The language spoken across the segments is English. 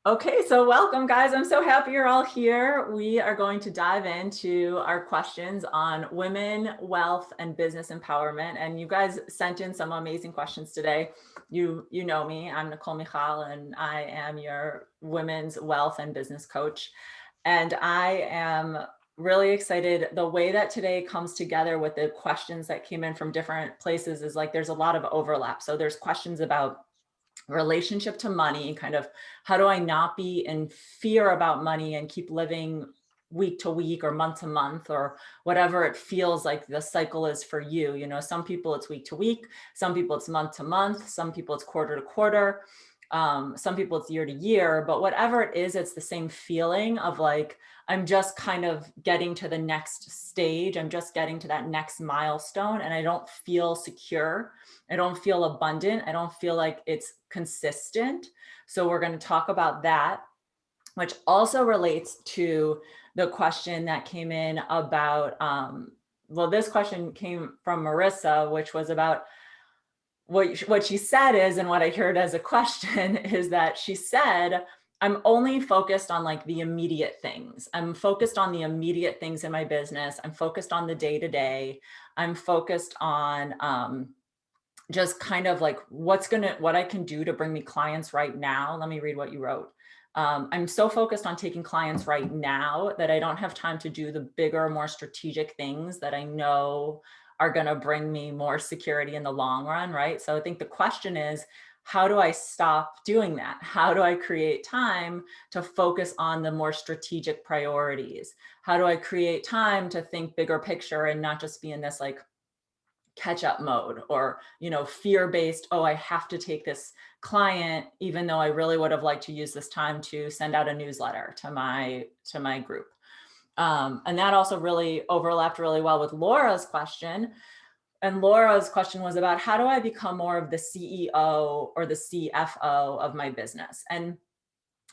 Okay, so welcome guys. I'm so happy you're all here. We are going to dive into our questions on women, wealth, and business empowerment. And you guys sent in some amazing questions today. You know me, I'm Nicole Michal, and I am your women's wealth and business coach. And I am really excited. The way that today comes together with the questions that came in from different places is like there's a lot of overlap. So there's questions about relationship to money, kind of how do I not be in fear about money and keep living week to week or month to month or whatever it feels like the cycle is for you. You know, some people it's week to week, some people it's month to month, some people it's quarter to quarter, some people it's year to year, but whatever it is, it's the same feeling of like, I'm just kind of getting to the next stage. I'm just getting to that next milestone and I don't feel secure. I don't feel abundant. I don't feel like it's consistent. So we're going to talk about that, which also relates to the question that came in about, well, this question came from Marissa, which was about what she said is, and what I heard as a question is that she said, I'm only focused on like the immediate things. I'm focused on the immediate things in my business. I'm focused on the day to day. I'm focused on just kind of like what I can do to bring me clients right now. Let me read what you wrote. I'm so focused on taking clients right now that I don't have time to do the bigger, more strategic things that I know are going to bring me more security in the long run, right? So I think the question is, how do I stop doing that? How do I create time to focus on the more strategic priorities? How do I create time to think bigger picture and not just be in this like catch up mode or, you know, fear-based, oh, I have to take this client, even though I really would have liked to use this time to send out a newsletter to my group. And that also really overlapped really well with Laura's question. And Laura's question was about how do I become more of the CEO or the CFO of my business? And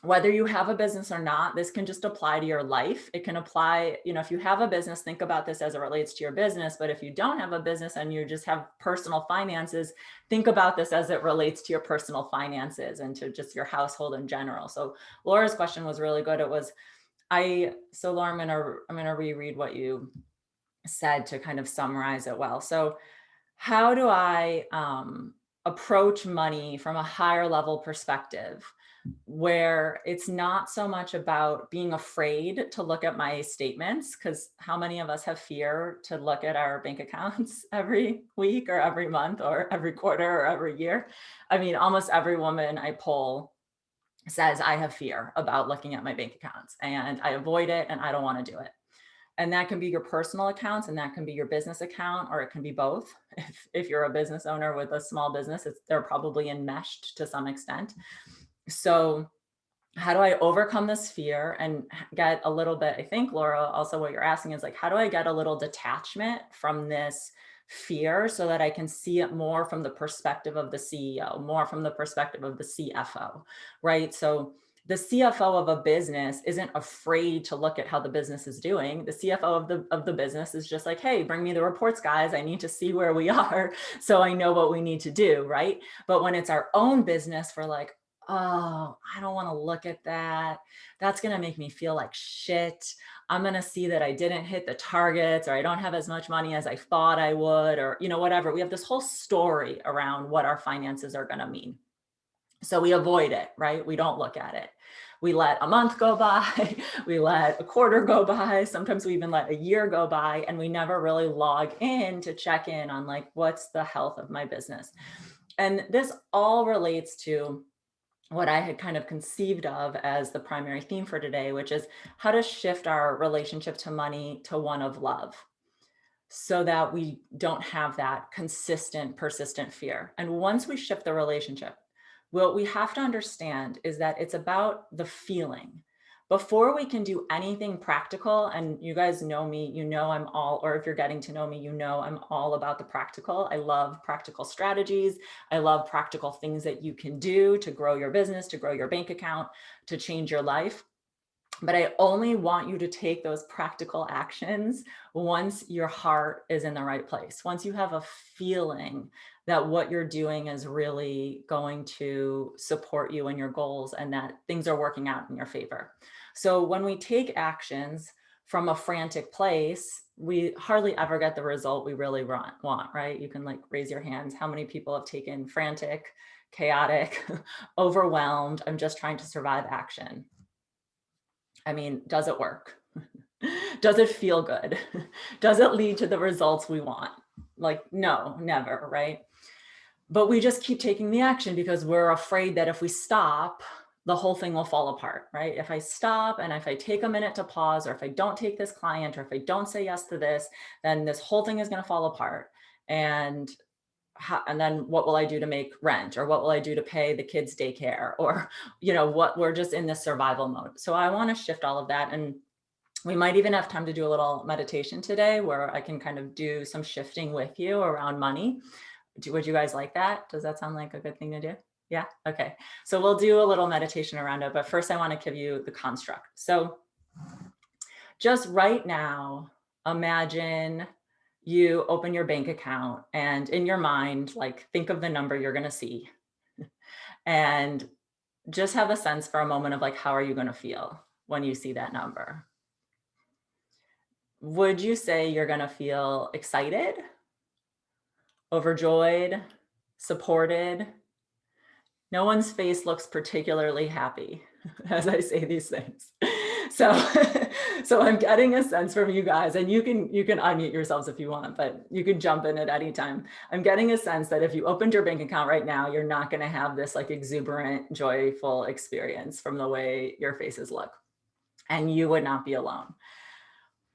whether you have a business or not, this can just apply to your life. It can apply, you know, if you have a business, think about this as it relates to your business. But if you don't have a business and you just have personal finances, think about this as it relates to your personal finances and to just your household in general. So Laura's question was really good. It was, so Laura, I'm gonna reread what you said to kind of summarize it well. So how do I approach money from a higher level perspective where it's not so much about being afraid to look at my statements? Because how many of us have fear to look at our bank accounts every week or every month or every quarter or every year? I mean, almost every woman I poll says I have fear about looking at my bank accounts and I avoid it and I don't want to do it. And that can be your personal accounts and that can be your business account, or it can be both. If you're a business owner with a small business, they're probably enmeshed to some extent. So how do I overcome this fear and get a little bit, I think, Laura, also what you're asking is like, how do I get a little detachment from this fear so that I can see it more from the perspective of the CEO, more from the perspective of the CFO, right? So the CFO of a business isn't afraid to look at how the business is doing. The CFO of the business is just like, hey, bring me the reports, guys. I need to see where we are so I know what we need to do, right? But when it's our own business, we're like, oh, I don't want to look at that. That's going to make me feel like shit. I'm going to see that I didn't hit the targets or I don't have as much money as I thought I would, or, you know, whatever. We have this whole story around what our finances are going to mean. So we avoid it, right? We don't look at it. We let a month go by, we let a quarter go by, sometimes we even let a year go by, and we never really log in to check in on like, what's the health of my business? And this all relates to what I had kind of conceived of as the primary theme for today, which is how to shift our relationship to money to one of love so that we don't have that consistent, persistent fear. And once we shift the relationship, what we have to understand is that it's about the feeling. Before we can do anything practical, and you guys know me, you know I'm all, or if you're getting to know me, you know I'm all about the practical. I love practical strategies. I love practical things that you can do to grow your business, to grow your bank account, to change your life. But I only want you to take those practical actions once your heart is in the right place. Once you have a feeling that what you're doing is really going to support you and your goals and that things are working out in your favor. So when we take actions from a frantic place, we hardly ever get the result we really want, right? You can like raise your hands. How many people have taken frantic, chaotic, overwhelmed, I'm just trying to survive action? I mean, does it work? Does it feel good? Does it lead to the results we want? Like, no, never, right? But we just keep taking the action because we're afraid that if we stop, the whole thing will fall apart, right? If I stop and if I take a minute to pause, or if I don't take this client, or if I don't say yes to this, then this whole thing is going to fall apart. And then what will I do to make rent, or what will I do to pay the kids daycare, or what, we're just in this survival mode. So I want to shift all of that, and we might even have time to do a little meditation today where I can kind of do some shifting with you around money. Would you guys like that? Does that sound like a good thing to do? Yeah. Okay. So we'll do a little meditation around it, but first I want to give you the construct. So just right now, imagine you open your bank account and in your mind, like think of the number you're going to see and just have a sense for a moment of like, how are you going to feel when you see that number? Would you say you're going to feel excited, overjoyed, supported? No one's face looks particularly happy as I say these things. So, so I'm getting a sense from you guys, and you can unmute yourselves if you want, but you can jump in at any time. I'm getting a sense that if you opened your bank account right now, you're not going to have this like exuberant, joyful experience from the way your faces look, and you would not be alone.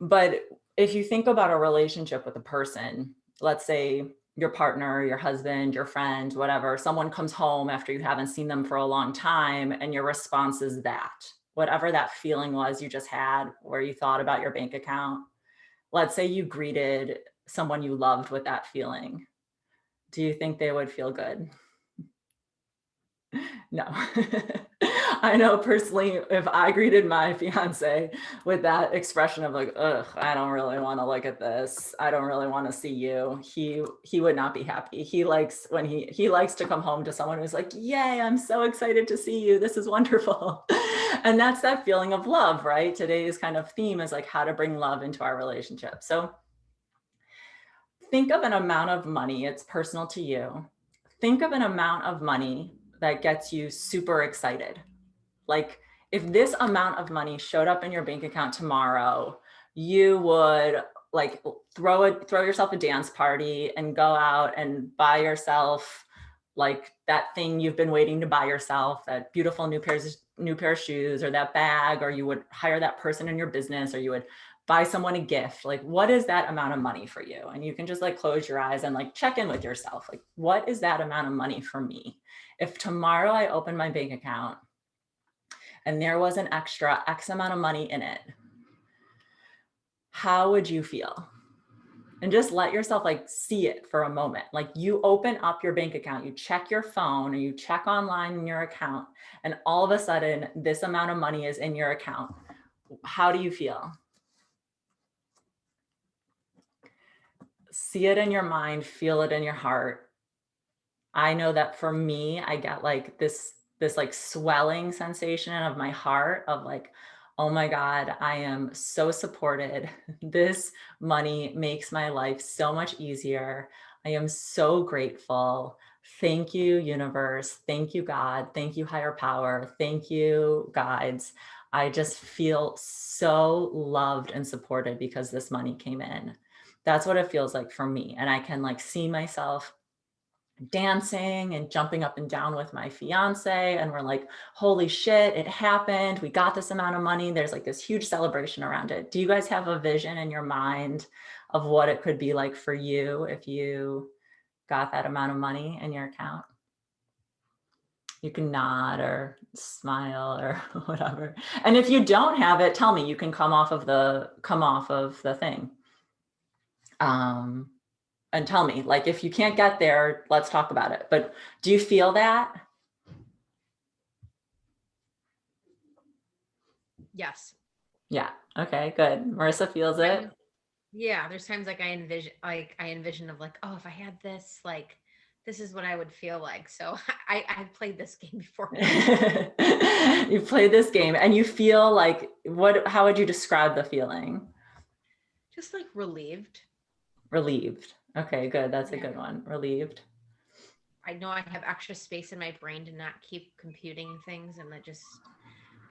But if you think about a relationship with a person, let's say your partner, your husband, your friend, whatever, someone comes home after you haven't seen them for a long time, and your response is that, whatever that feeling was you just had, where you thought about your bank account. Let's say you greeted someone you loved with that feeling. Do you think they would feel good? No. I know personally, if I greeted my fiance with that expression of like, ugh, I don't really want to look at this, I don't really want to see you, he would not be happy. He likes when he likes to come home to someone who's like, yay, I'm so excited to see you, this is wonderful. And that's that feeling of love, right? Today's kind of theme is like how to bring love into our relationship. So think of an amount of money, it's personal to you. Think of an amount of money that gets you super excited. Like if this amount of money showed up in your bank account tomorrow, you would like throw yourself a dance party and go out and buy yourself like that thing you've been waiting to buy yourself, that beautiful new pair of shoes, or that bag, or you would hire that person in your business, or you would buy someone a gift. Like, what is that amount of money for you? And you can just like close your eyes and like check in with yourself. Like, what is that amount of money for me? If tomorrow I open my bank account and there was an extra X amount of money in it, how would you feel? And just let yourself like see it for a moment. Like you open up your bank account, you check your phone, or you check online in your account, and all of a sudden this amount of money is in your account. How do you feel? See it in your mind, feel it in your heart. I know that for me, I get like this like swelling sensation of my heart of like, oh my God, I am so supported. This money makes my life so much easier. I am so grateful. Thank you, universe. Thank you, God. Thank you, higher power. Thank you, guides. I just feel so loved and supported because this money came in. That's what it feels like for me. And I can like see myself dancing and jumping up and down with my fiance, and we're like, holy shit, it happened, we got this amount of money. There's like this huge celebration around it. Do you guys have a vision in your mind of what it could be like for you if you got that amount of money in your account? You can nod or smile or whatever. And if you don't have it, tell me. You can come off of the thing and tell me, like, if you can't get there, let's talk about it. But do you feel that? Yes. Yeah. Okay, good. Marissa feels it. Yeah, there's times like I envision of like, oh, if I had this, like this is what I would feel like. So I've played this game before too. You played this game and you feel like how would you describe the feeling? Just like relieved. Relieved. Okay, good. That's a Yeah. good one. Relieved. I know I have extra space in my brain to not keep computing things and that just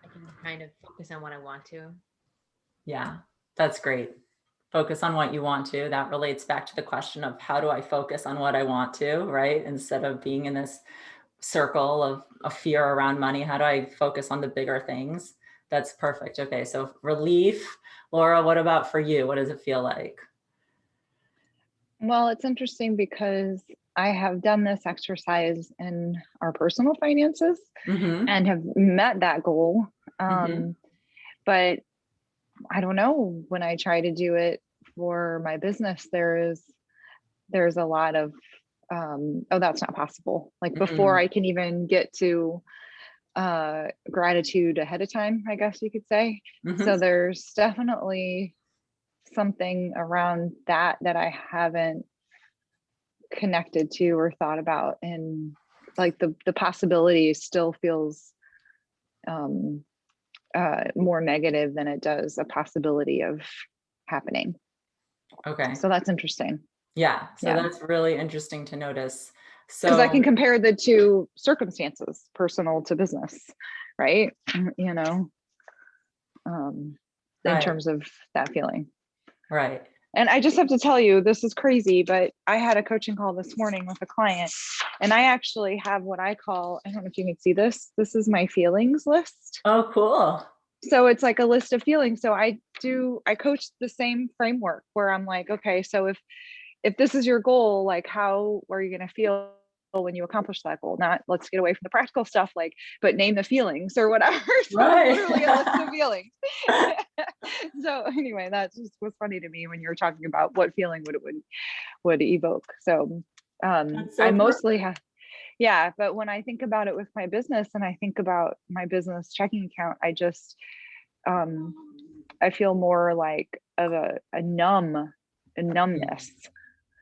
I can kind of focus on what I want to. Yeah, that's great. Focus on what you want to. That relates back to the question of how do I focus on what I want to, right? Instead of being in this circle of fear around money, how do I focus on the bigger things? That's perfect. Okay, so relief. Laura, what about for you? What does it feel like? Well, it's interesting because I have done this exercise in our personal finances Mm-hmm. and have met that goal. Mm-hmm. Um, but I don't know, when I try to do it for my business, there's a lot of oh, that's not possible. Like before Mm-hmm. I can even get to gratitude ahead of time, I guess you could say. Mm-hmm. So there's definitely something around that I haven't connected to or thought about, and like the possibility still feels um more negative than it does a possibility of happening. Okay. So that's interesting. Yeah. So Yeah, that's really interesting to notice. because I can So, compare the two circumstances, personal to business, right? You know, in right, terms of that feeling. right. And I just have to tell you, this is crazy, but I had a coaching call this morning with a client, and I actually have what I call, I don't know if you can see this. This is my feelings list. Oh, cool. So it's like a list of feelings. So I coach the same framework where I'm like, okay, so if this is your goal, like how are you going to feel when you accomplish that goal? Not let's get away from the practical stuff, like, but name the feelings or whatever. So it's Right. literally a list of feelings. So anyway, that just was funny to me when you were talking about what feeling would evoke. So That's I so mostly perfect. have, yeah, but when I think about it with my business and I think about my business checking account, I just um I feel more like of a numbness,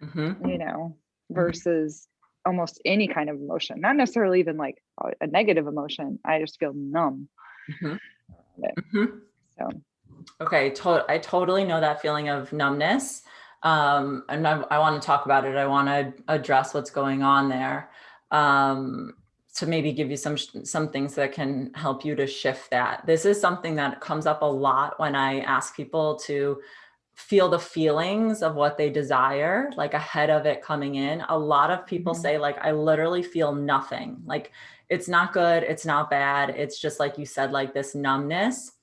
Mm-hmm. you know, Mm-hmm. versus almost any kind of emotion, not necessarily even like a negative emotion. I just feel numb Mm-hmm. of it. Mm-hmm. So Okay, I totally know that feeling of numbness. And I want to talk about it. I want to address what's going on there. To maybe give you some things that can help you to shift that. This is something that comes up a lot when I ask people to feel the feelings of what they desire, like ahead of it coming in. A lot of people mhm, say, like, I literally feel nothing. Like it's not good, it's not bad. It's just like you said, like this numbness.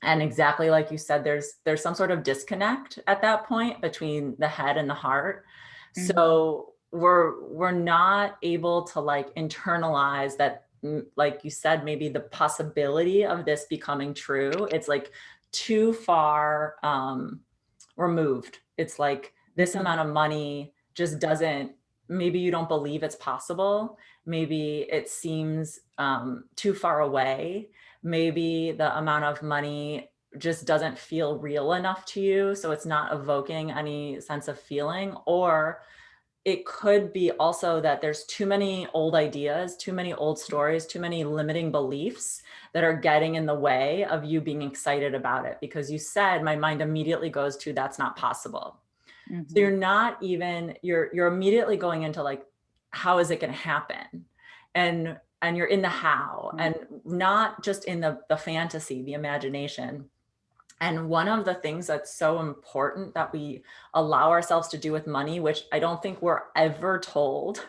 And exactly like you said, there's some sort of disconnect at that point between the head and the heart. mhm, So we're not able to like internalize that, like you said, maybe the possibility of this becoming true. It's like too far removed. It's like this mhm, amount of money just doesn't, maybe you don't believe it's possible. Maybe it seems too far away. Maybe the amount of money just doesn't feel real enough to you. So it's not evoking any sense of feeling. Or it could be also that there's too many old ideas, too many old stories, too many limiting beliefs that are getting in the way of you being excited about it. Because you said, my mind immediately goes to, that's not possible. So you're mhm, not even, you're immediately going into like, how is it going to happen? And you're in the how, mhm, and not just in the fantasy, the imagination. And one of the things that's so important that we allow ourselves to do with money, which I don't think we're ever told,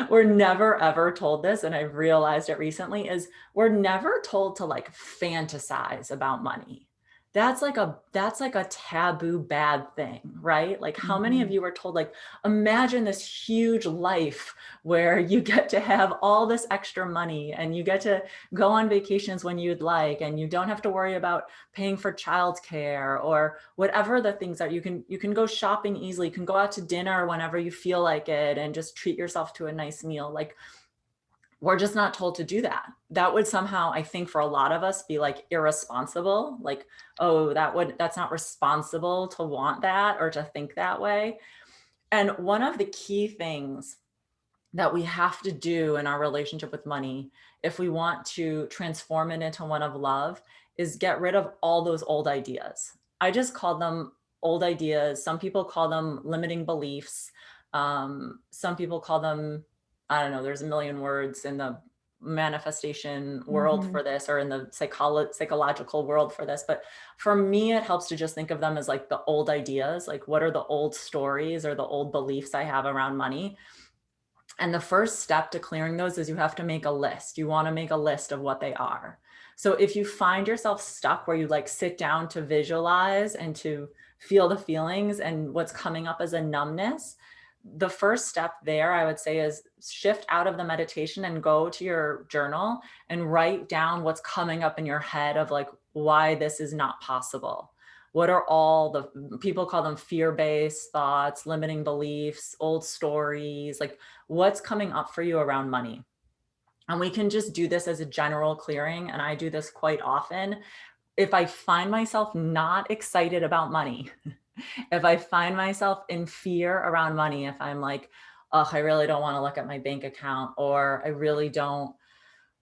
we're never ever told this, and I've realized it recently, is we're never told to like fantasize about money. That's like a taboo bad thing, right? Like how many of mhm, you were told like imagine this huge life where you get to have all this extra money and you get to go on vacations when you'd like, and you don't have to worry about paying for childcare or whatever the things are. You can go shopping easily. You can go out to dinner whenever you feel like it and just treat yourself to a nice meal. Like we're just not told to do that. That would somehow, I think, for a lot of us be like irresponsible. Like, oh, that's not responsible to want that or to think that way. And one of the key things that we have to do in our relationship with money, if we want to transform it into one of love, is get rid of all those old ideas. I just call them old ideas. Some people call them limiting beliefs. Some people call them, I don't know, there's a million words in the manifestation world for this, or in the psychological world for this. But for me, it helps to just think of them as like the old ideas, like what are the old stories or the old beliefs I have around money. And the first step to clearing those is you have to make a list. You want to make a list of what they are. So if you find yourself stuck where you like sit down to visualize and to feel the feelings and what's coming up as a numbness, the first step there, I would say, is shift out of the meditation and go to your journal and write down what's coming up in your head of like why this is not possible. What are all the, people call them fear-based thoughts, limiting beliefs, old stories, like what's coming up for you around money? And we can just do this as a general clearing. And I do this quite often. If I find myself not excited about money, if I find myself in fear around money, if I'm like, oh, I really don't want to look at my bank account, or I really don't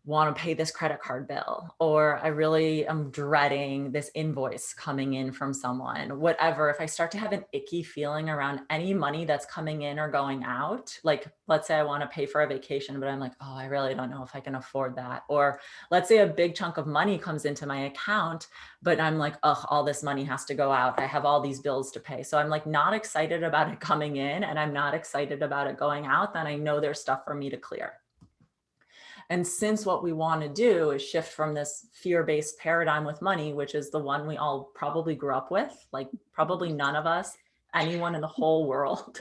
want to pay this credit card bill, or I really am dreading this invoice coming in from someone, whatever. If I start to have an icky feeling around any money that's coming in or going out, like let's say I want to pay for a vacation, but I'm like, oh, I really don't know if I can afford that. Or let's say a big chunk of money comes into my account, but I'm like, oh, all this money has to go out. I have all these bills to pay. So I'm like not excited about it coming in and I'm not excited about it going out. Then I know there's stuff for me to clear. And since what we want to do is shift from this fear-based paradigm with money, which is the one we all probably grew up with, like probably none of us, anyone in the whole world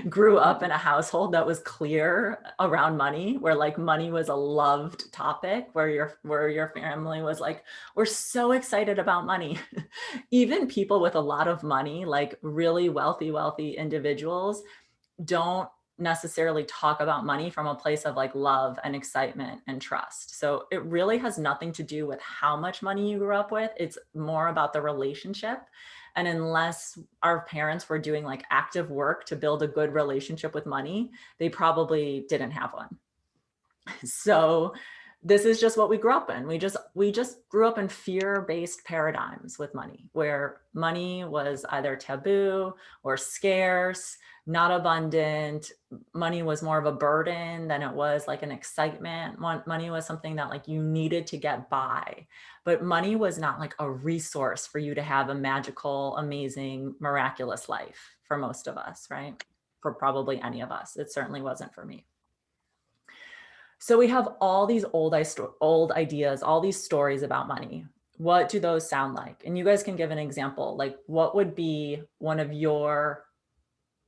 grew up in a household that was clear around money, where like money was a loved topic, where your family was like, we're so excited about money. Even people with a lot of money, like really wealthy individuals, don't necessarily talk about money from a place of like love and excitement and trust. So it really has nothing to do with how much money you grew up with. It's more about the relationship. And unless our parents were doing like active work to build a good relationship with money, they probably didn't have one. So this is just what we grew up in. We just grew up in fear-based paradigms with money, where money was either taboo or scarce, not abundant. Money was more of a burden than it was like an excitement. Money was something that like you needed to get by, but money was not like a resource for you to have a magical, amazing, miraculous life for most of us, right? For probably any of us. It certainly wasn't for me. So we have all these old ideas, all these stories about money. What do those sound like? And you guys can give an example. Like what would be one of your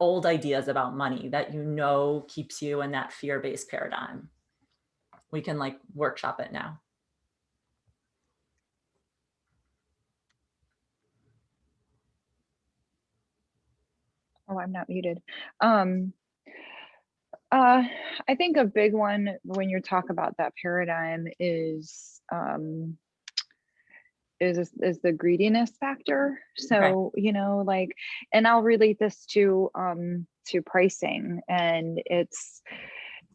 old ideas about money that you know keeps you in that fear-based paradigm? We can like workshop it now. Oh, I'm not muted. I think a big one when you talk about that paradigm is the greediness factor. So, you know, like, and I'll relate this to pricing, and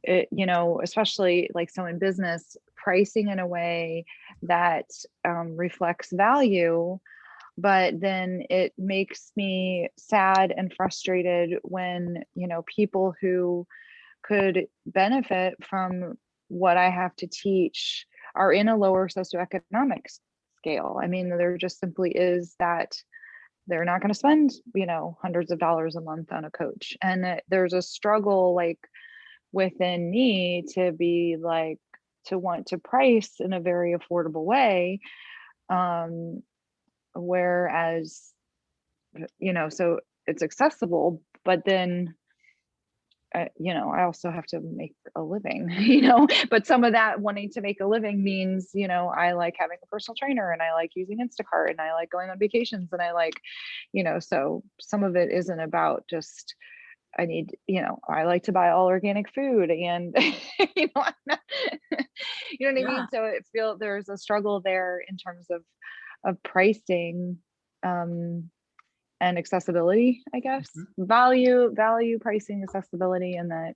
you know, especially like so in business, pricing in a way that reflects value, but then it makes me sad and frustrated when, you know, people who could benefit from what I have to teach are in a lower socioeconomic scale. I mean, there just simply is that they're not going to spend, you know, hundreds of dollars a month on a coach. And there's a struggle like within me to be like, to want to price in a very affordable way. Whereas, you know, so it's accessible, but then you know, I also have to make a living, you know, but some of that wanting to make a living means, you know, I like having a personal trainer and I like using Instacart and I like going on vacations and I like, you know, so some of it isn't about just I need, I like to buy all organic food and, I'm not, you know what I Yeah. mean? So there's a struggle there in terms of pricing, and accessibility, I guess. Mhm. Value, pricing, accessibility, and that,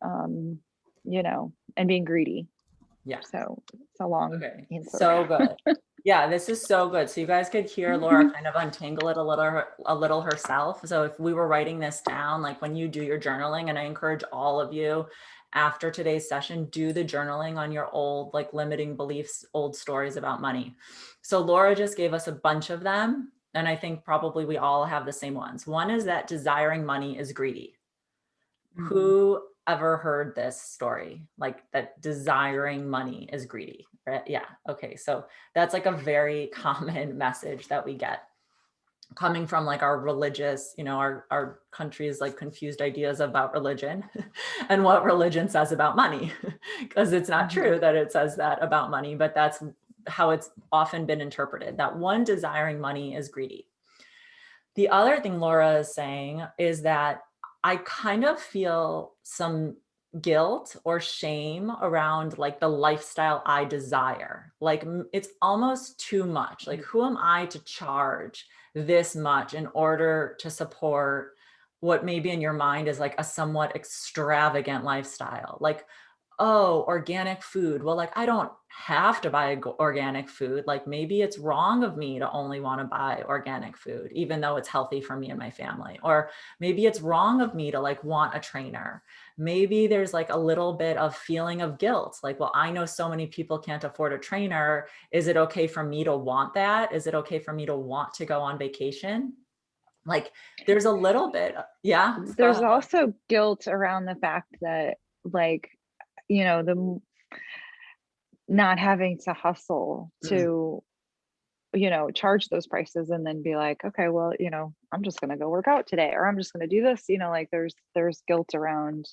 um, and being greedy. Yeah. So it's a long Okay. answer. So good. Yeah, this is so good. So you guys could hear Laura kind of untangle it a little herself. So if we were writing this down, like when you do your journaling, and I encourage all of you after today's session, do the journaling on your old, like limiting beliefs, old stories about money. So Laura just gave us a bunch of them. And I think probably we all have the same ones. One is that desiring money is greedy. Mhm. Who ever heard this story? Like that desiring money is greedy, right? Yeah. Okay. So that's like a very common message that we get coming from like our religious, our country's like confused ideas about religion and what religion says about money. Because it's not Mhm. true that it says that about money, but that's how it's often been interpreted, that one desiring money is greedy. The other thing Laura is saying is that I kind of feel some guilt or shame around like the lifestyle I desire. Like it's almost too much. Like, who am I to charge this much in order to support what maybe in your mind is like a somewhat extravagant lifestyle? Like, oh, organic food. Well, like I don't have to buy organic food. Like maybe it's wrong of me to only want to buy organic food, even though it's healthy for me and my family. Or maybe it's wrong of me to like want a trainer. Maybe there's like a little bit of feeling of guilt. Like, well, I know so many people can't afford a trainer. Is it okay for me to want that? Is it okay for me to want to go on vacation? Like there's a little bit. Yeah. Go There's ahead. also guilt around the fact that, like, the not having to hustle Mm, to, charge those prices and then be like, okay, well, I'm just going to go work out today, or I'm just going to do this, like there's guilt around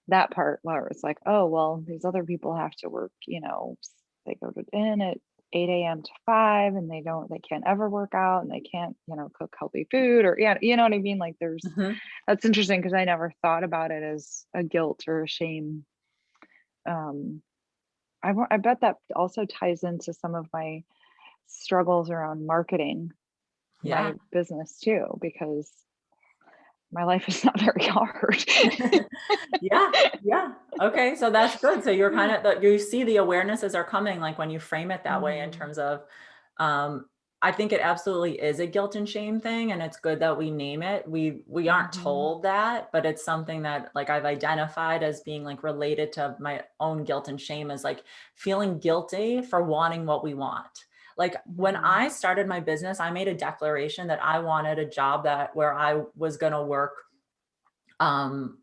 that part where it's like, oh, well, these other people have to work, they go in at 8 a.m. to 5 and they can't ever work out and they can't, cook healthy food, or yeah, you know what I mean? Like mhm. that's interesting because I never thought about it as a guilt or a shame. Um, I bet that also ties into some of my struggles around marketing Yeah. my business too, because my life is not very hard. Yeah, yeah. Okay, so that's good. So you're kind of you see the awarenesses are coming like when you frame it that way in Mhm. terms of um I think it absolutely is a guilt and shame thing, and it's good that we name it. We aren't Mhm. told that, but it's something that like I've identified as being like related to my own guilt and shame, is like feeling guilty for wanting what we want. Like when Mhm. I started my business, I made a declaration that I wanted a job where I was going to work um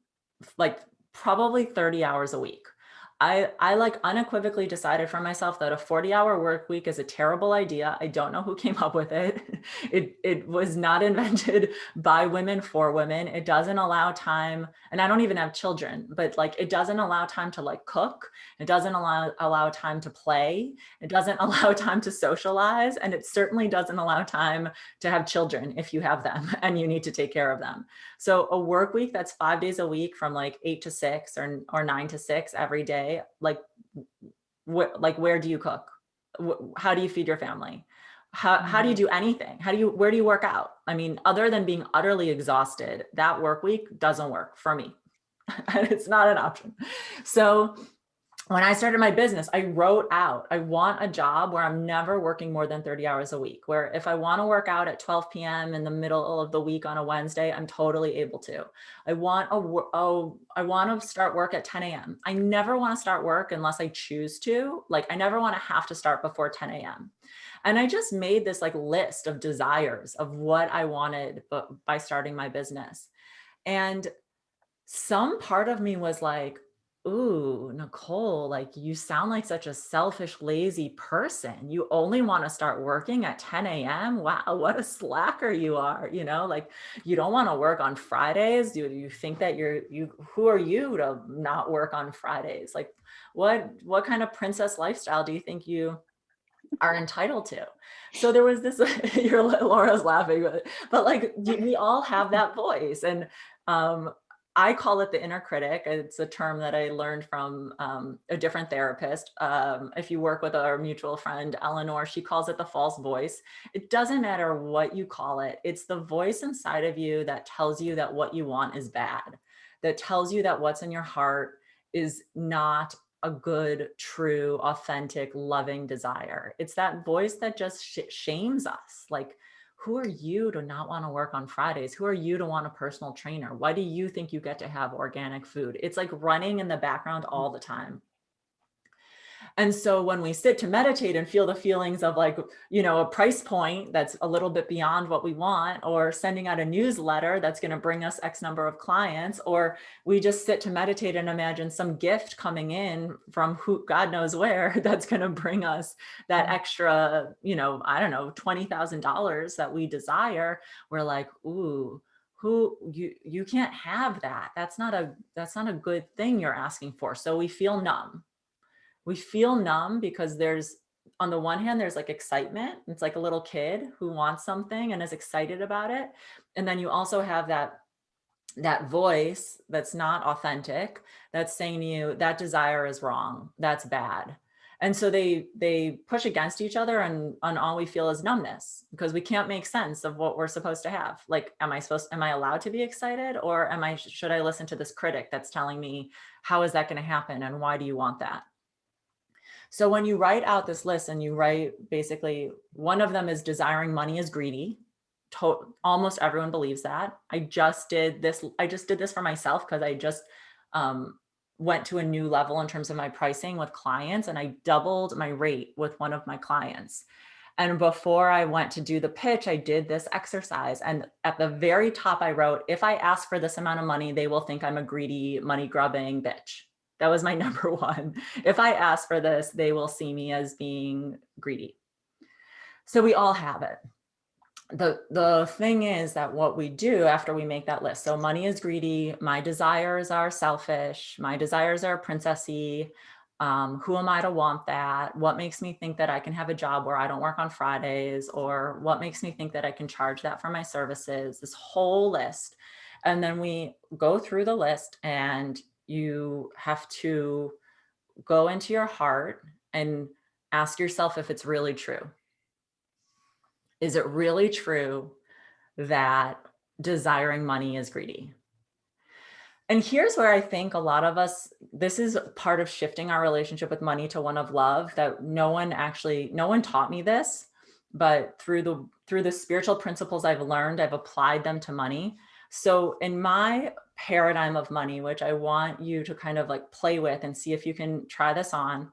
like probably 30 hours a week. I like unequivocally decided for myself that a 40-hour work week is a terrible idea. I don't know who came up with it. It was not invented by women for women. It doesn't allow time, and I don't even have children, but like it doesn't allow time to like cook. It doesn't allow time to play. It doesn't allow time to socialize, and it certainly doesn't allow time to have children if you have them and you need to take care of them. So a work week that's 5 days a week from like 8 to 6 or 9 to 6 every day, like where do you cook? How do you feed your family? How do you Mhm. do anything? Where do you work out? I mean, other than being utterly exhausted, that work week doesn't work for me. And it's not an option. So when I started my business, I wrote out, I want a job where I'm never working more than 30 hours a week, where if I want to work out at 12 p.m. in the middle of the week on a Wednesday, I'm totally able to. I want to start work at 10 a.m. I never want to start work unless I choose to. Like I never want to have to start before 10 a.m. And I just made this like list of desires of what I wanted by starting my business. And some part of me was like, ooh, Nicole, like you sound like such a selfish, lazy person. You only want to start working at 10 a.m. Wow, what a slacker you are. Like you don't want to work on Fridays. Do you think that who are you to not work on Fridays? Like what kind of princess lifestyle do you think you are entitled to? So there was this, Laura's laughing, but like we all have that voice. And I call it the inner critic. It's a term that I learned from a different therapist. If you work with our mutual friend, Eleanor, she calls it the false voice. It doesn't matter what you call it. It's the voice inside of you that tells you that what you want is bad, that tells you that what's in your heart is not a good, true, authentic, loving desire. It's that voice that just shames us. Like, who are you to not want to work on Fridays? Who are you to want a personal trainer? Why do you think you get to have organic food? It's like running in the background all the time. And so when we sit to meditate and feel the feelings of like, a price point that's a little bit beyond what we want, or sending out a newsletter that's going to bring us X number of clients, or we just sit to meditate and imagine some gift coming in from who God knows where that's going to bring us that extra, I don't know, $20,000 that we desire. We're like, ooh, you can't have that. That's not a good thing you're asking for. So we feel numb. We feel numb because on the one hand, there's like excitement. It's like a little kid who wants something and is excited about it. And then you also have that voice that's not authentic, that's saying to you, that desire is wrong, that's bad. And so they push against each other, and all we feel is numbness because we can't make sense of what we're supposed to have. Like, am I allowed to be excited, or should I listen to this critic that's telling me, how is that going to happen? And why do you want that? So when you write out this list, and you write, basically, one of them is desiring money is greedy. Almost everyone believes that. I just did this for myself because I just went to a new level in terms of my pricing with clients, and I doubled my rate with one of my clients. And before I went to do the pitch, I did this exercise. And at the very top, I wrote, if I ask for this amount of money, they will think I'm a greedy, money grubbing bitch. That was my number one. If I ask for this, they will see me as being greedy. So we all have it. The thing is that what we do after we make that list, so money is greedy, my desires are selfish, my desires are princessy, who am I to want that? What makes me think that I can have a job where I don't work on Fridays? Or what makes me think that I can charge that for my services? This whole list. And then we go through the list, and you have to go into your heart and ask yourself if it's really true. Is it really true that desiring money is greedy? And here's where I think a lot of us, this is part of shifting our relationship with money to one of love, that no one taught me this, but through the spiritual principles I've learned, I've applied them to money. So in my paradigm of money, which I want you to kind of like play with and see if you can try this on,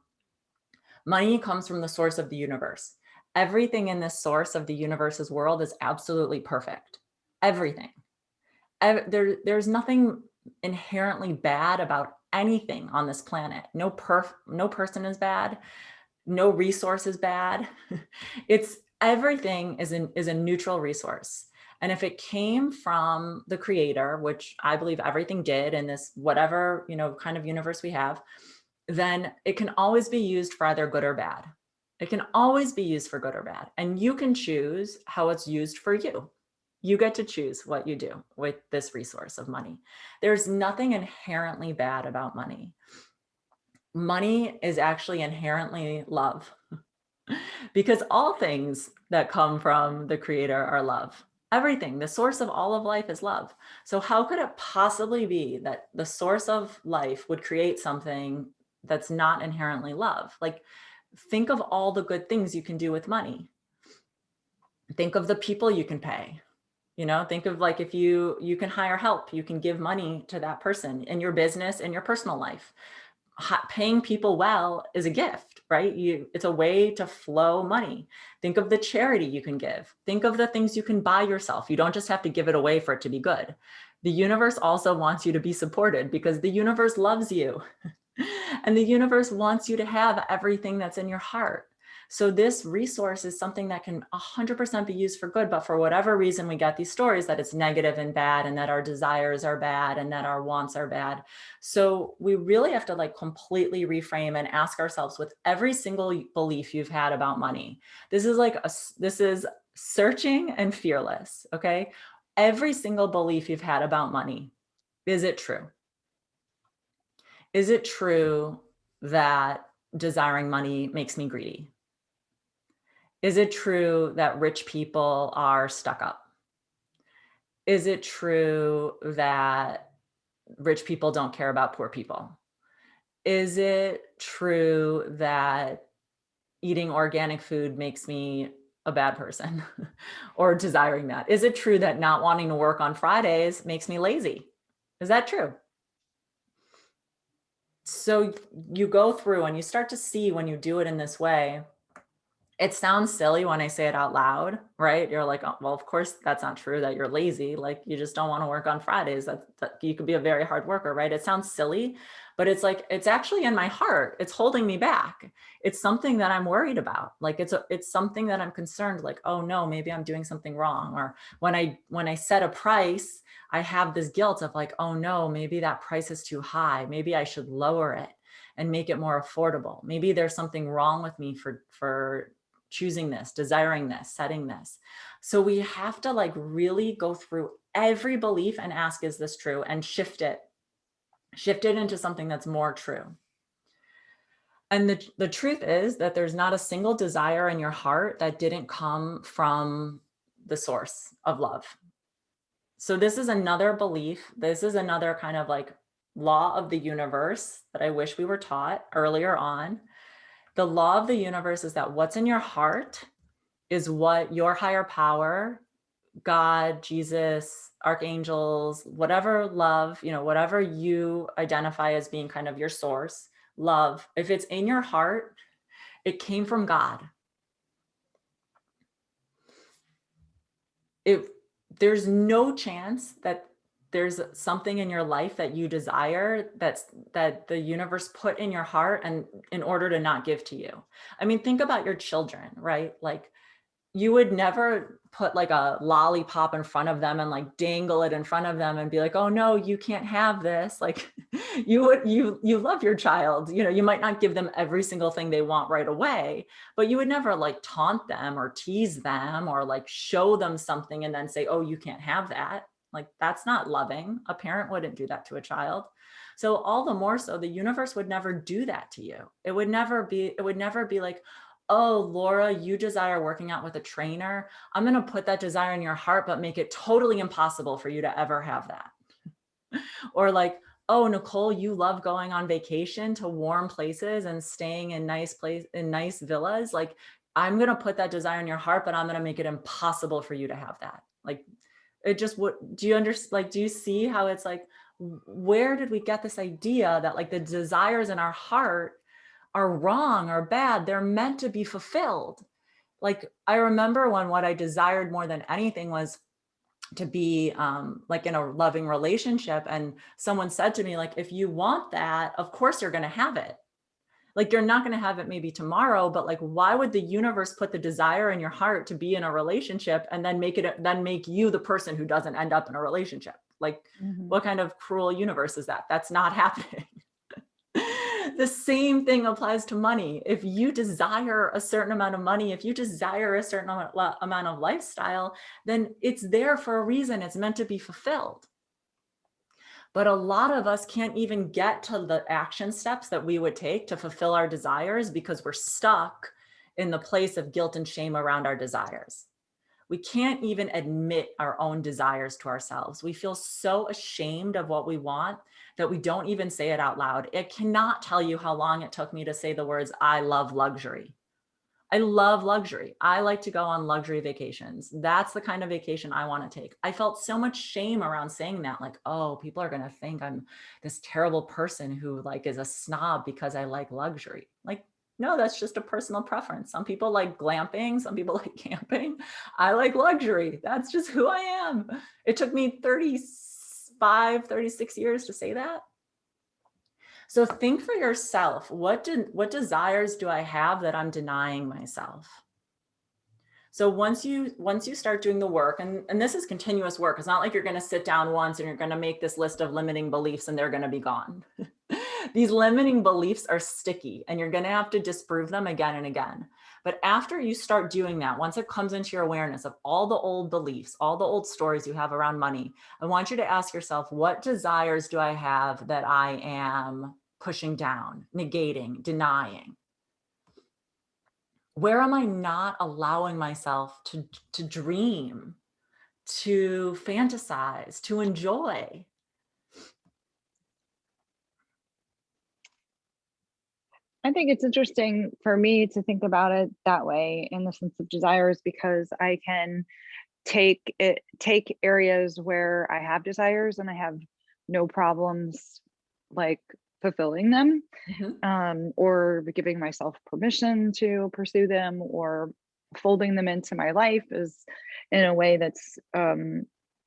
money comes from the source of the universe. Everything in this source of the universe's world is absolutely perfect. Everything. There's nothing inherently bad about anything on this planet. No person is bad. No resource is bad. Everything is a neutral resource. And if it came from the creator, which I believe everything did in this whatever, kind of universe we have, then it can always be used for either good or bad. It can always be used for good or bad. And you can choose how it's used for you. You get to choose what you do with this resource of money. There's nothing inherently bad about money. Money is actually inherently love because all things that come from the creator are love. Everything, the source of all of life is love. So how could it possibly be that the source of life would create something that's not inherently love? Like, think of all the good things you can do with money. Think of the people you can pay. Think of like, if you can hire help, you can give money to that person in your business, in your personal life. Paying people well is a gift, right? It's a way to flow money. Think of the charity you can give. Think of the things you can buy yourself. You don't just have to give it away for it to be good. The universe also wants you to be supported because the universe loves you. And the universe wants you to have everything that's in your heart. So this resource is something that can 100% be used for good, but for whatever reason, we got these stories that it's negative and bad, and that our desires are bad, and that our wants are bad. So we really have to like completely reframe and ask ourselves, with every single belief you've had about money. This is searching and fearless. Okay. Every single belief you've had about money, Is it true? Is it true that desiring money makes me greedy? Is it true that rich people are stuck up? Is it true that rich people don't care about poor people? Is it true that eating organic food makes me a bad person or desiring that? Is it true that not wanting to work on Fridays makes me lazy? Is that true? So you go through and you start to see when you do it in this way, it sounds silly when I say it out loud, right? You're like, oh, well, of course that's not true that you're lazy. Like you just don't want to work on Fridays. That you could be a very hard worker, right? It sounds silly, but it's like, it's actually in my heart. It's holding me back. It's something that I'm worried about. Like it's something that I'm concerned, like, oh no, maybe I'm doing something wrong. Or when I set a price, I have this guilt of like, oh no, maybe that price is too high. Maybe I should lower it and make it more affordable. Maybe there's something wrong with me for choosing this, desiring this, setting this. So we have to like really go through every belief and ask, is this true? And shift it into something that's more true. And the truth is that there's not a single desire in your heart that didn't come from the source of love. So this is another belief. This is another kind of like law of the universe that I wish we were taught earlier on. The law of the universe is that what's in your heart is what your higher power, God, Jesus, archangels, whatever love, whatever you identify as being kind of your source, love, if it's in your heart, it came from God. There's no chance that there's something in your life that you desire that the universe put in your heart and in order to not give to you. I mean, think about your children, right? Like you would never put like a lollipop in front of them and like dangle it in front of them and be like, oh no, you can't have this. Like you love your child, you might not give them every single thing they want right away, but you would never like taunt them or tease them or like show them something and then say, oh, you can't have that. Like that's not loving. A parent wouldn't do that to a child. So all the more so the universe would never do that to you. It would never be like, oh, Laura, you desire working out with a trainer. I'm going to put that desire in your heart, but make it totally impossible for you to ever have that. Or like, oh, Nicole, you love going on vacation to warm places and staying in nice villas. Like, I'm going to put that desire in your heart, but I'm going to make it impossible for you to have that. Like, it just would, do you understand? Like, do you see how it's like, where did we get this idea that like the desires in our heart are wrong or bad? They're meant to be fulfilled. Like I remember when what I desired more than anything was to be like in a loving relationship. And someone said to me, like, if you want that, of course you're going to have it. Like you're not going to have it maybe tomorrow, but like, why would the universe put the desire in your heart to be in a relationship and then make you the person who doesn't end up in a relationship? Like, what kind of cruel universe is that? That's not happening. The same thing applies to money. If you desire a certain amount of money, if you desire a certain amount of lifestyle, then it's there for a reason. It's meant to be fulfilled. But a lot of us can't even get to the action steps that we would take to fulfill our desires because we're stuck in the place of guilt and shame around our desires. We can't even admit our own desires to ourselves. We feel so ashamed of what we want that we don't even say it out loud. I cannot tell you how long it took me to say the words, I love luxury. I love luxury. I like to go on luxury vacations. That's the kind of vacation I want to take. I felt so much shame around saying that, like, oh, people are going to think I'm this terrible person who like is a snob because I like luxury. Like, no, that's just a personal preference. Some people like glamping, some people like camping. I like luxury. That's just who I am. It took me 35, 36 years to say that. So think for yourself, what desires do I have that I'm denying myself? So once you start doing the work, and this is continuous work, it's not like you're going to sit down once and you're going to make this list of limiting beliefs and they're going to be gone. These limiting beliefs are sticky and you're going to have to disprove them again and again. But after you start doing that, once it comes into your awareness of all the old beliefs, all the old stories you have around money, I want you to ask yourself, what desires do I have that I am pushing down, negating, denying? Where am I not allowing myself to dream, to fantasize, to enjoy? I think it's interesting for me to think about it that way in the sense of desires, because I can take areas where I have desires and I have no problems like fulfilling them, Mhm. or giving myself permission to pursue them, or folding them into my life is in a way that's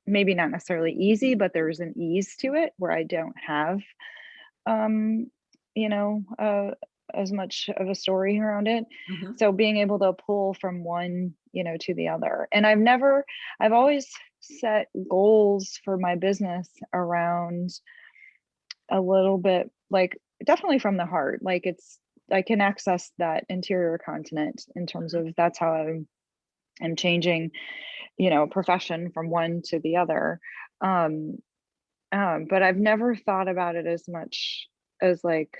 maybe not necessarily easy, but there's an ease to it where I don't have um, you know, as much of a story around it. Mhm. So being able to pull from one, to the other. And I've always set goals for my business around a little bit like definitely from the heart. Like I can access that interior continent in terms Mhm. of that's how I'm changing, profession from one to the other. Um, but I've never thought about it as much as like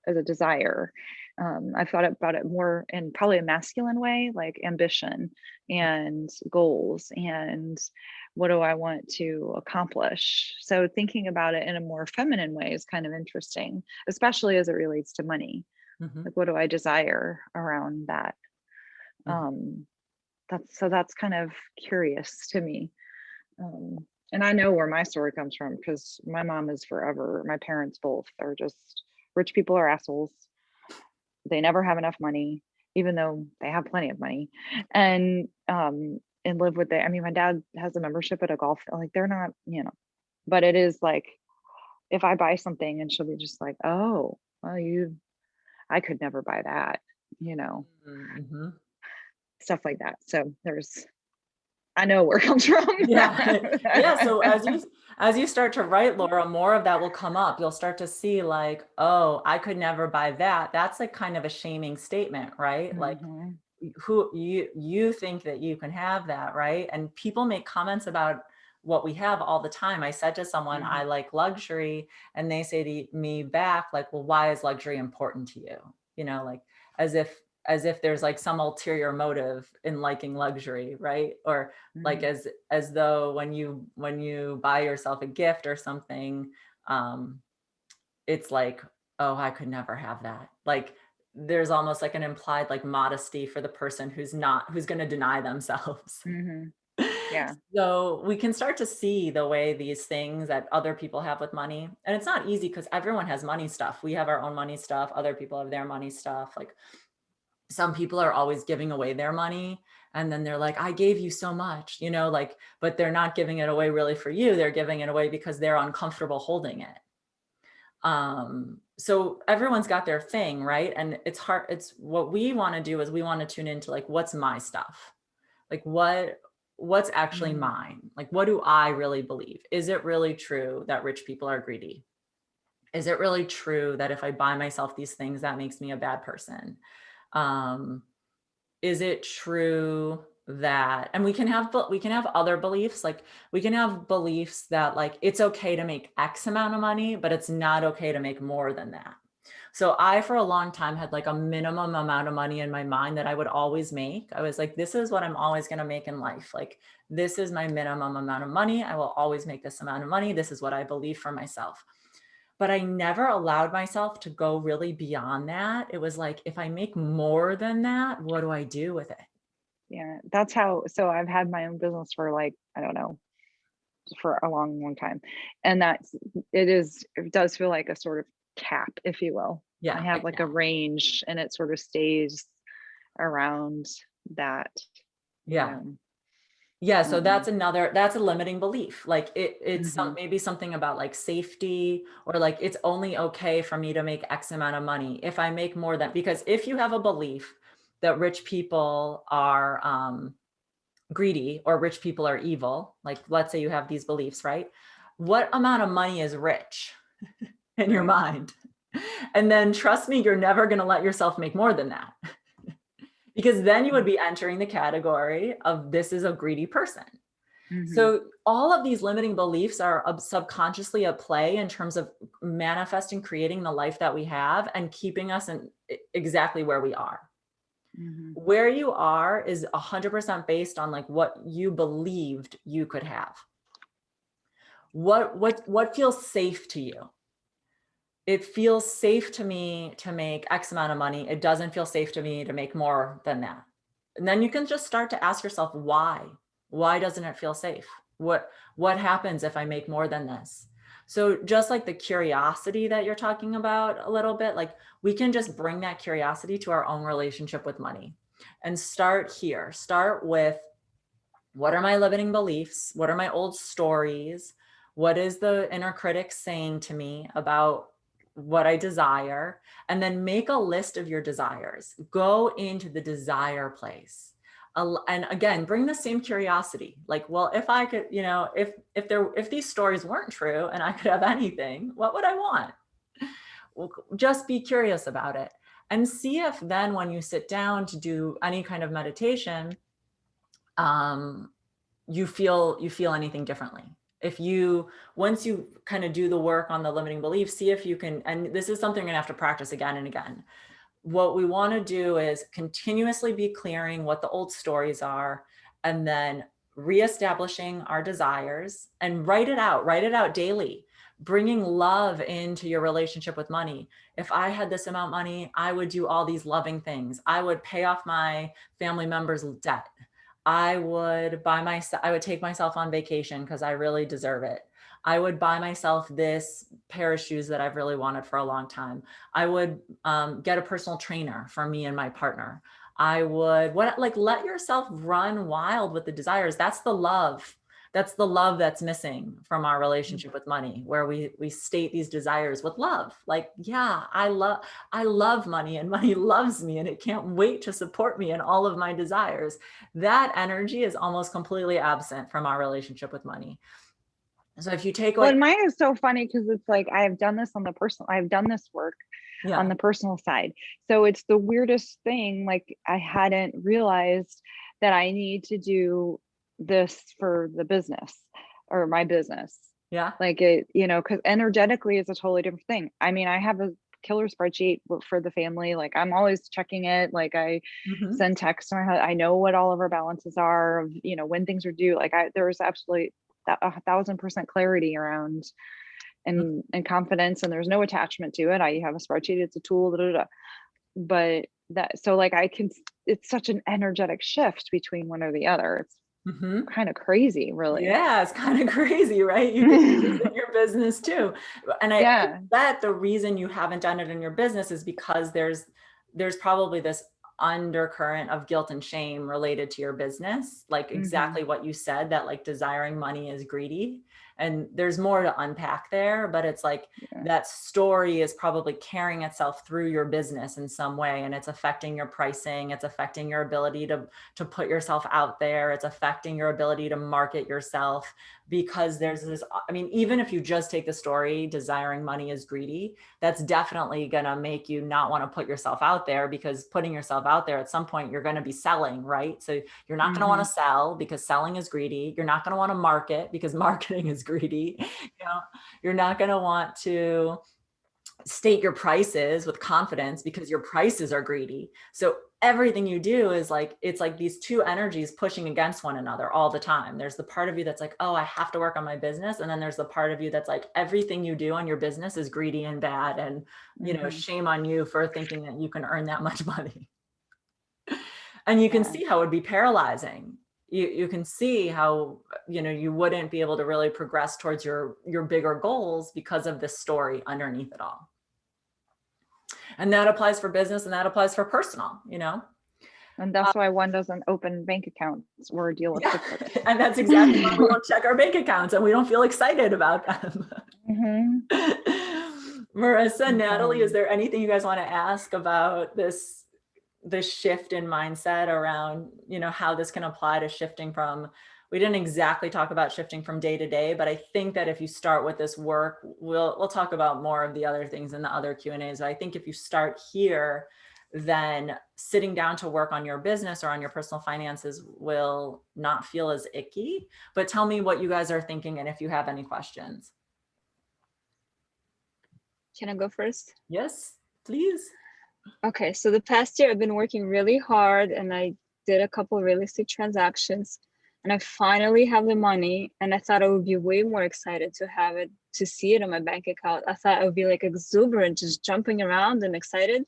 as a desire. I've thought about it more in probably a masculine way, like ambition and goals and what do I want to accomplish. So thinking about it in a more feminine way is kind of interesting, especially as it relates to money. Mhm. Like what do I desire around that? Mhm. Um, that's kind of curious to me. Um, and I know where my story comes from because my mom is forever. My parents both are just rich people are assholes. They never have enough money, even though they have plenty of money, and live with it. I mean, my dad has a membership at a golf, like they're not, but it is like if I buy something and she'll be just like, oh, well, I could never buy that, you know, Mhm. stuff like that. So I know where it comes from. Yeah. Yeah. So as you start to write, Laura, more of that will come up. You'll start to see like, oh, I could never buy that. That's like kind of a shaming statement, right? Like Mhm, who you think that you can have that, right? And people make comments about what we have all the time. I said to someone, I mhm, like luxury, and they say to me back, like, well, why is luxury important to you? Like as if there's like some ulterior motive in liking luxury, right? Or like mhm, as though when you buy yourself a gift or something, um, it's like, oh, I could never have that. Like there's almost like an implied like modesty for the person who's going to deny themselves. mhm. Yeah. So we can start to see the way these things that other people have with money. And it's not easy because everyone has money stuff. We have our own money stuff. Other people have their money stuff. Like some people are always giving away their money. And then they're like, I gave you so much, like, but they're not giving it away really for you. They're giving it away because they're uncomfortable holding it. So everyone's got their thing, right? And it's hard. It's what we want to do is we want to tune into like, what's my stuff? Like what's actually Mhm, mine? Like, what do I really believe? Is it really true that rich people are greedy? Is it really true that if I buy myself these things, that makes me a bad person? Um, is it true that, and we can have other beliefs, like we can have beliefs that like it's okay to make X amount of money, but it's not okay to make more than that. So I for a long time had like a minimum amount of money in my mind that I would always make. I was like, this is what I'm always going to make in life. Like this is my minimum amount of money. I will always make this amount of money. This is what I believe for myself. But I never allowed myself to go really beyond that. It was like, if I make more than that, what do I do with it? yeah. That's how, so I've had my own business for like, I don't know, for a long, long time. And it does feel like a sort of cap, if you will. I Yeah, have like a exactly. range and it sort of stays around that, you Yeah. know. Yeah, so Um, that's a limiting belief. Like mhm, maybe something about like safety, or like it's only okay for me to make X amount of money if I make more than, because if you have a belief that rich people are greedy or rich people are evil, like let's say you have these beliefs, right? What amount of money is rich? in your mind. And then trust me, you're never going to let yourself make more than that. Because then you would be entering the category of this is a greedy person. So all of these limiting beliefs are subconsciously at play in terms of manifesting, creating the life that we have and keeping us in exactly where we are. Where you are is 100% based on like what you believed you could have. What feels safe to you? It feels safe to me to make X amount of money. It doesn't feel safe to me to make more than that. And then you can just start to ask yourself, why? Why doesn't it feel safe? What happens if I make more than this? So just like the curiosity that you're talking about a little bit, like we can just bring that curiosity to our own relationship with money and start here. Start with, what are my limiting beliefs? What are my old stories? What is the inner critic saying to me about what I desire? And then make a list of your desires. Go into the desire place. And again, bring the same curiosity. Like, well, if I could, if these stories weren't true and I could have anything, what would I want? Well, just be curious about it and see if then when you sit down to do any kind of meditation, you feel anything differently. Once you kind of do the work on the limiting beliefs, see if you can, and this is something you're gonna have to practice again and again. What we want to do is continuously be clearing what the old stories are, and then reestablishing our desires, and write it out daily, bringing love into your relationship with money. If I had this amount of money, I would do all these loving things. I would pay off my family members' debt. I would take myself on vacation because I really deserve it. I would buy myself this pair of shoes that I've really wanted for a long time. I would get a personal trainer for me and my partner. I would let yourself run wild with the desires. That's the love. That's the love that's missing from our relationship with money, where we state these desires with love. Like, yeah, I love money and money loves me and it can't wait to support me in all of my desires. That energy is almost completely absent from our relationship with money. So if you take away, well, and mine is so funny because it's like I've done this work on the personal side. So it's the weirdest thing. Like I hadn't realized that I need to do this for the business or my business. Yeah. Like it, because energetically it's a totally different thing. I mean, I have a killer spreadsheet for the family. Like I'm always checking it. Like I send texts. I know what all of our balances are, when things are due. Like there's absolutely 1,000% clarity around and confidence, and there's no attachment to it. I have a spreadsheet, it's a tool, but so like it's such an energetic shift between one or the other. It's kind of crazy, really. Yeah, it's kind of crazy, right? You can do this in your business too. And I bet the reason you haven't done it in your business is because there's probably this undercurrent of guilt and shame related to your business, like exactly what you said, that like desiring money is greedy. And there's more to unpack there, but it's like that story is probably carrying itself through your business in some way, and it's affecting your pricing, it's affecting your ability to put yourself out there, it's affecting your ability to market yourself, because there's this, I mean, even if you just take the story, desiring money is greedy, that's definitely gonna make you not want to put yourself out there, because putting yourself out there at some point, you're gonna be selling, right? So you're not gonna want to sell because selling is greedy. You're not gonna want to market because marketing is greedy. You're not gonna want to state your prices with confidence because your prices are greedy. So everything you do is like, it's like these two energies pushing against one another all the time. There's the part of you that's like, oh, I have to work on my business. And then there's the part of you that's like, everything you do on your business is greedy and bad. And, shame on you for thinking that you can earn that much money. And you can see how it would be paralyzing. You can see how, you wouldn't be able to really progress towards your bigger goals because of this story underneath it all. And that applies for business and that applies for personal, And that's why one doesn't open bank accounts or deal with crypto. And that's exactly why we don't check our bank accounts and we don't feel excited about them. Marissa, Natalie, is there anything you guys want to ask about this shift in mindset around, how this can apply to shifting from We didn't exactly talk about shifting from day to day, but I think that if you start with this work, we'll talk about more of the other things in the other Q&As. But I think if you start here, then sitting down to work on your business or on your personal finances will not feel as icky. But tell me what you guys are thinking and if you have any questions. Can I go first? Yes, please. Okay, so the past year I've been working really hard and I did a couple of real estate transactions and I finally have the money, and I thought I would be way more excited to have it, to see it in my bank account. I thought I would be like exuberant, just jumping around and excited.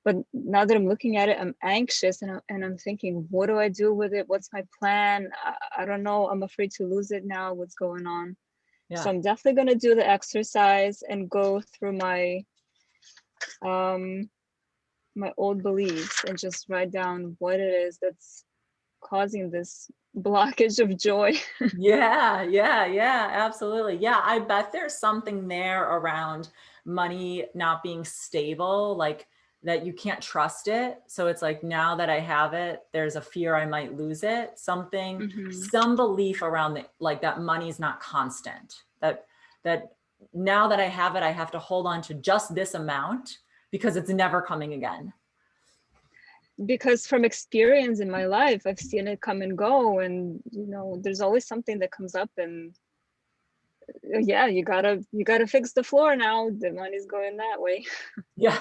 But now that I'm looking at it, I'm anxious and I'm thinking, what do I do with it? What's my plan? I don't know. I'm afraid to lose it now. What's going on? Yeah. So I'm definitely going to do the exercise and go through my my old beliefs and just write down what it is that's causing this blockage of joy. Yeah, absolutely. Yeah, I bet there's something there around money not being stable, like that you can't trust it. So it's like, now that I have it, there's a fear I might lose it. Something, some belief around the, like that money is not constant. That now that I have it, I have to hold on to just this amount because it's never coming again. Because from experience in my life, I've seen it come and go, and there's always something that comes up, and yeah, you gotta fix the floor now. The money's going that way. Yeah.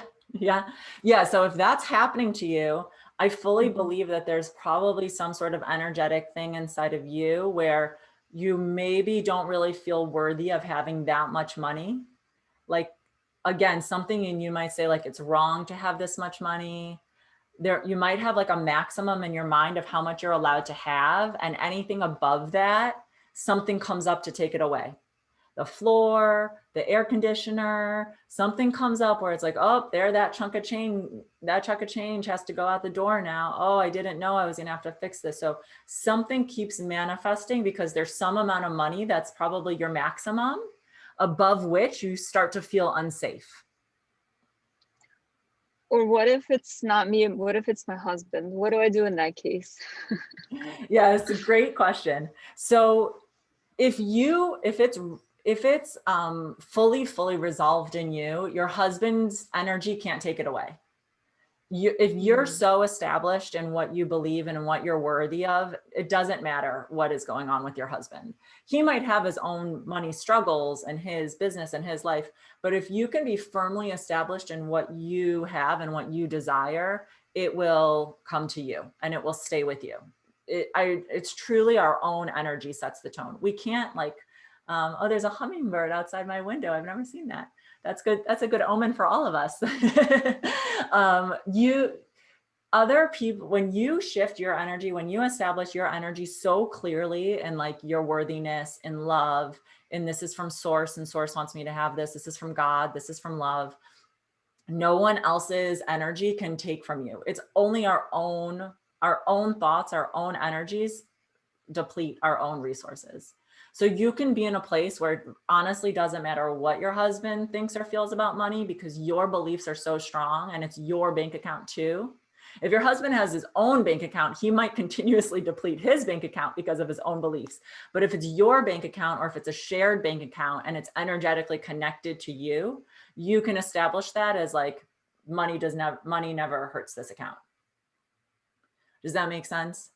So if that's happening to you, I fully believe that there's probably some sort of energetic thing inside of you where you maybe don't really feel worthy of having that much money. Like, again, something in you might say like, it's wrong to have this much money. There, you might have like a maximum in your mind of how much you're allowed to have, and anything above that, something comes up to take it away. The floor, the air conditioner, something comes up where it's like, oh, there, that chunk of change has to go out the door now. Oh, I didn't know I was gonna have to fix this. So something keeps manifesting because there's some amount of money that's probably your maximum, above which you start to feel unsafe. Or what if it's not me? What if it's my husband? What do I do in that case? Yeah, it's a great question. So if it's fully resolved in you, your husband's energy can't take it away. If you're so established in what you believe in and what you're worthy of, it doesn't matter what is going on with your husband. He might have his own money struggles and his business and his life, but if you can be firmly established in what you have and what you desire, it will come to you and it will stay with you. It's truly our own energy sets the tone. We can't like, oh, there's a hummingbird outside my window. I've never seen that. That's good. That's a good omen for all of us. Other people, when you shift your energy, when you establish your energy so clearly and like your worthiness and love, and this is from source and source wants me to have this, this is from God, this is from love, no one else's energy can take from you. It's only our own thoughts, our own energies deplete our own resources. So you can be in a place where it honestly doesn't matter what your husband thinks or feels about money because your beliefs are so strong and it's your bank account too. If your husband has his own bank account, he might continuously deplete his bank account because of his own beliefs. But if it's your bank account or if it's a shared bank account and it's energetically connected to you, you can establish that as like money never hurts this account. Does that make sense?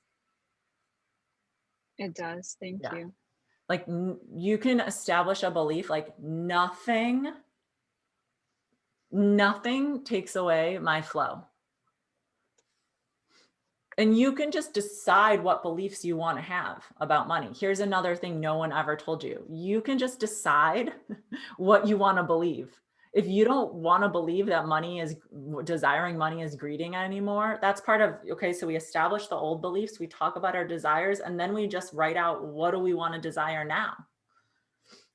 It does. Thank you. Like you can establish a belief like nothing takes away my flow. And you can just decide what beliefs you want to have about money. Here's another thing no one ever told you. You can just decide what you want to believe. If you don't want to believe that desiring money is greeting anymore, that's part of, okay, so we establish the old beliefs, we talk about our desires, and then we just write out, what do we want to desire now?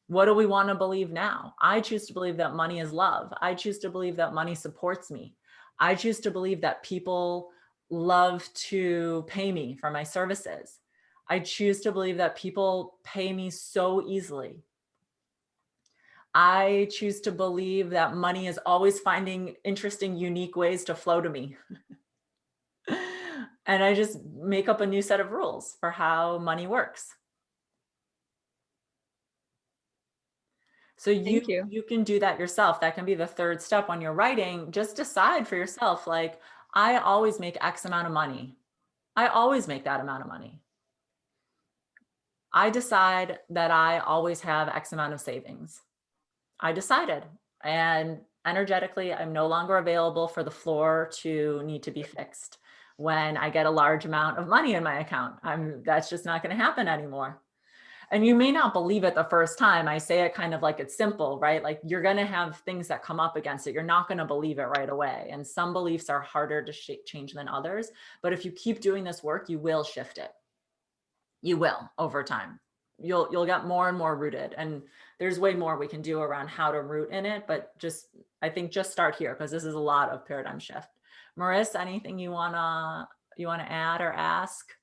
What do we want to believe now? I choose to believe that money is love. I choose to believe that money supports me. I choose to believe that people love to pay me for my services. I choose to believe that people pay me so easily. I choose to believe that money is always finding interesting, unique ways to flow to me. And I just make up a new set of rules for how money works. So Thank you. you can do that yourself. That can be the third step when you're writing. Just decide for yourself, like, I always make X amount of money. I always make that amount of money. I decide that I always have X amount of savings. I decided, and energetically, I'm no longer available for the floor to need to be fixed when I get a large amount of money in my account. That's just not going to happen anymore. And you may not believe it the first time. I say it kind of like it's simple, right? Like, you're going to have things that come up against it. You're not going to believe it right away. And some beliefs are harder to change than others. But if you keep doing this work, you will shift it. You will over time. You'll get more and more rooted. And there's way more we can do around how to root in it. But I think just start here, because this is a lot of paradigm shift. Marissa, anything you wanna add or ask?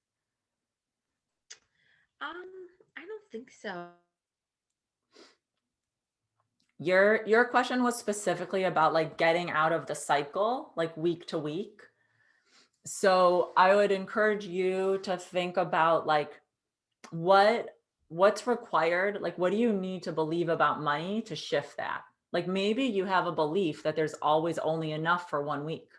I don't think so. Your question was specifically about like getting out of the cycle, like week to week. So I would encourage you to think about like what's required, like what do you need to believe about money to shift that? Like maybe you have a belief that there's always only enough for 1 week.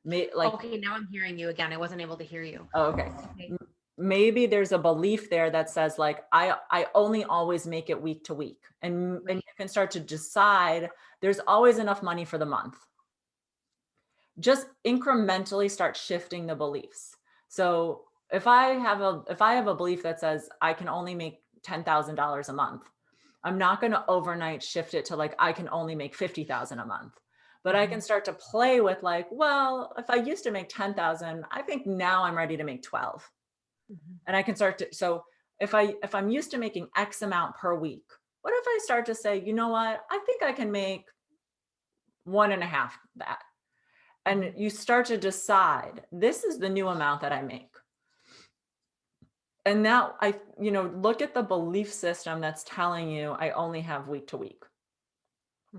Okay, now I'm hearing you again. I wasn't able to hear you. Oh, okay. Okay. Maybe there's a belief there that says like, I only always make it week to week. And you can start to decide there's always enough money for the month. Just incrementally start shifting the beliefs. So if I have a belief that says I can only make $10,000 a month, I'm not going to overnight shift it to like, I can only make 50,000 a month. But I can start to play with like, well, if I used to make 10,000, I think now I'm ready to make 12. And I can start to, so if I'm used to making X amount per week, what if I start to say, you know what, I think I can make 1.5 that. And you start to decide, this is the new amount that I make. And now look at the belief system that's telling you I only have week to week.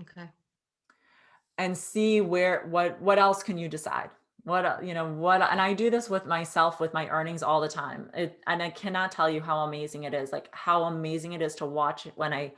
Okay. And see what else can you decide? And I do this with myself, with my earnings all the time. And I cannot tell you how amazing it is, like how amazing it is to watch when I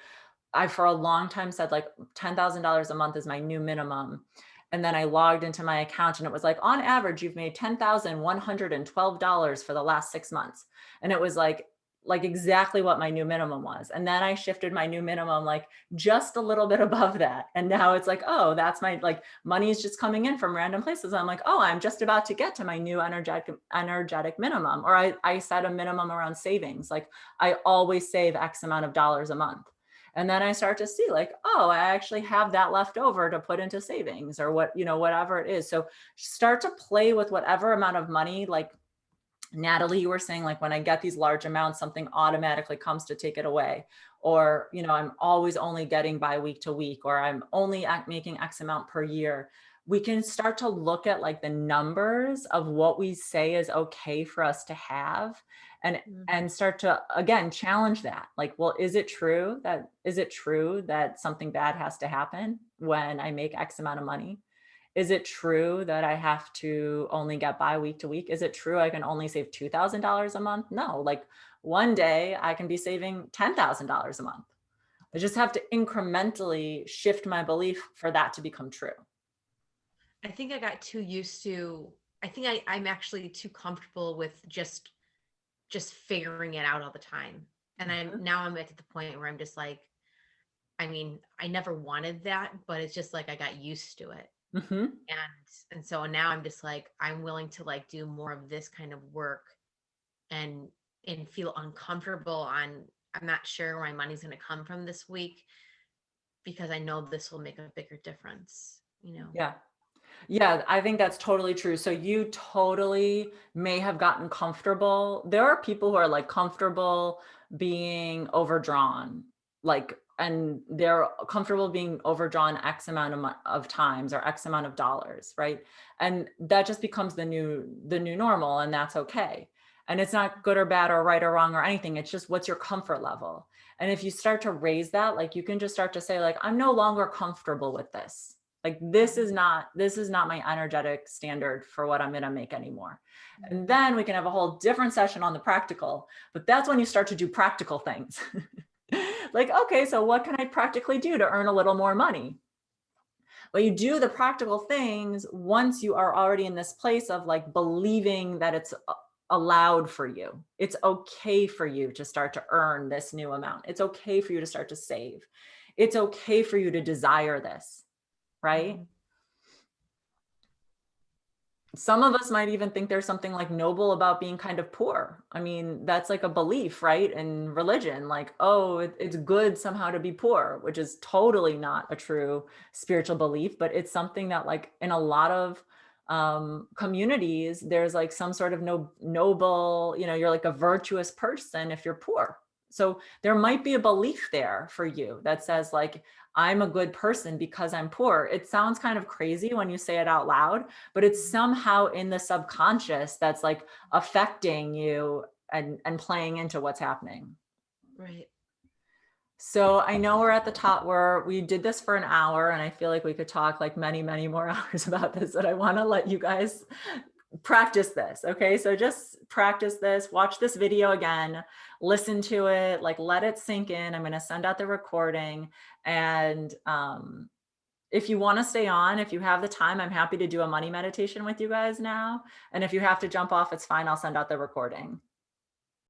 for a long time said like $10,000 a month is my new minimum. And then I logged into my account and it was like, on average, you've made $10,112 for the last 6 months. And it was like exactly what my new minimum was. And then I shifted my new minimum like just a little bit above that. And now it's like, oh, that's my like money is just coming in from random places. I'm like, oh, I'm just about to get to my new energetic minimum. Or I set a minimum around savings. Like I always save X amount of dollars a month. And then I start to see like, oh, I actually have that left over to put into savings or whatever it is. So start to play with whatever amount of money, like Natalie, you were saying like, when I get these large amounts, something automatically comes to take it away. Or, I'm always only getting by week to week, or I'm only making X amount per year. We can start to look at like the numbers of what we say is okay for us to have and start to, again, challenge that. Like, well, is it true that something bad has to happen when I make X amount of money? Is it true that I have to only get by week to week? Is it true I can only save $2,000 a month? No, like one day I can be saving $10,000 a month. I just have to incrementally shift my belief for that to become true. I think I got too used to, I think I'm actually too comfortable with just figuring it out all the time. And I'm at the point where I'm just like, I mean, I never wanted that, but it's just like I got used to it. And so now I'm just like, I'm willing to like do more of this kind of work and feel uncomfortable I'm not sure where my money's going to come from this week, because I know this will make a bigger difference, Yeah, I think that's totally true. So you totally may have gotten comfortable. There are people who are like comfortable being overdrawn, and they're comfortable being overdrawn X amount of times or X amount of dollars, right? And that just becomes the new normal, and that's okay. And it's not good or bad or right or wrong or anything. It's just what's your comfort level. And if you start to raise that, like you can just start to say like, I'm no longer comfortable with this. Like, this is not my energetic standard for what I'm going to make anymore. And then we can have a whole different session on the practical, but that's when you start to do practical things. Like, okay, so what can I practically do to earn a little more money? But you do the practical things once you are already in this place of like believing that it's allowed for you. It's okay for you to start to earn this new amount. It's okay for you to start to save. It's okay for you to desire this, right? Some of us might even think there's something like noble about being kind of poor. I mean, that's like a belief, right? In religion, like, oh, it's good somehow to be poor, which is totally not a true spiritual belief, but it's something that like in a lot of communities, there's like some sort of noble, you're like a virtuous person if you're poor. So there might be a belief there for you that says like, I'm a good person because I'm poor. It sounds kind of crazy when you say it out loud, but it's somehow in the subconscious that's like affecting you and playing into what's happening. Right. So I know we're at the top where we did this for an hour, and I feel like we could talk like many, many more hours about this, but I want to let you guys practice this. Okay. So just practice this, watch this video again, listen to it, like let it sink in. I'm going to send out the recording. And if you want to stay on, if you have the time, I'm happy to do a money meditation with you guys now. And if you have to jump off, it's fine. I'll send out the recording.